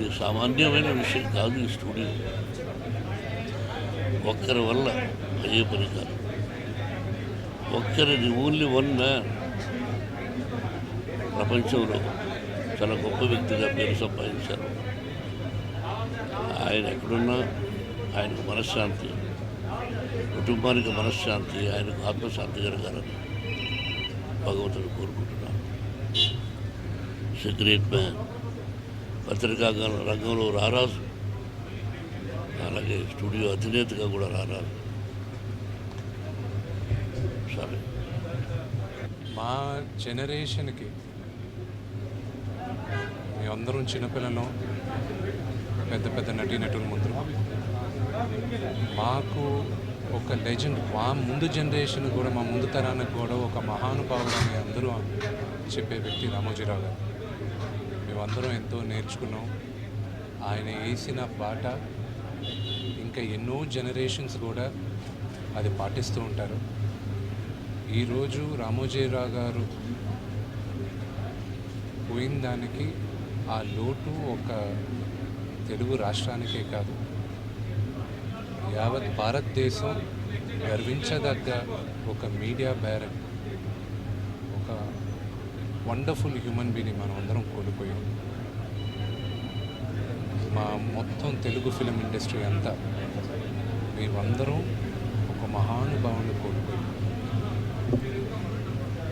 ఇది సామాన్యమైన విషయం కాదు. ఈ స్టూడియో ఒక్కరి వల్ల అయ్యే పని కాదు. ఒక్కరిది ఓన్లీ వన్ మ్యాన్ ప్రపంచంలో చాలా గొప్ప వ్యక్తిగా పేరు సంపాదించారు. ఆయన ఎక్కడున్నా ఆయనకు మనశ్శాంతి, కుటుంబానికి మనశ్శాంతి, ఆయనకు ఆత్మశాంతి జరగాలని భగవంతుడు కోరుకుంటున్నాను. గ్రేట్ మ్యాన్, పత్రికా రంగంలో రారాజు, అలాగే స్టూడియో అధినేతగా కూడా రారాజు. సరే, మా జనరేషన్కి మేమందరం చిన్నపిల్లలం, పెద్ద పెద్ద నటీనటుల ముందు మాకు ఒక లెజెండ్, మా ముందు జనరేషన్ కూడా, మా ముందు తరానికి కూడా ఒక మహానుభావుడు అని అందరూ చెప్పే వ్యక్తి రామోజీరావు గారు. మేమందరం ఎంతో నేర్చుకున్నాం. ఆయన వేసిన బాట ఇంకా ఎన్నో జనరేషన్స్ కూడా అది పాటిస్తూ ఉంటారు. ఈరోజు రామోజీరావు గారు పోయిన దానికి ఆ లోటు ఒక తెలుగు రాష్ట్రానికే కాదు, యావత్ భారతదేశం గర్వించదగ్గ ఒక మీడియా బ్యారన్, ఒక వండర్ఫుల్ హ్యూమన్ బీని మనం అందరం కోల్పోయాం. మా మొత్తం తెలుగు ఫిలిం ఇండస్ట్రీ అంతా మేమందరం ఒక మహానుభావుని కోల్పోయాం.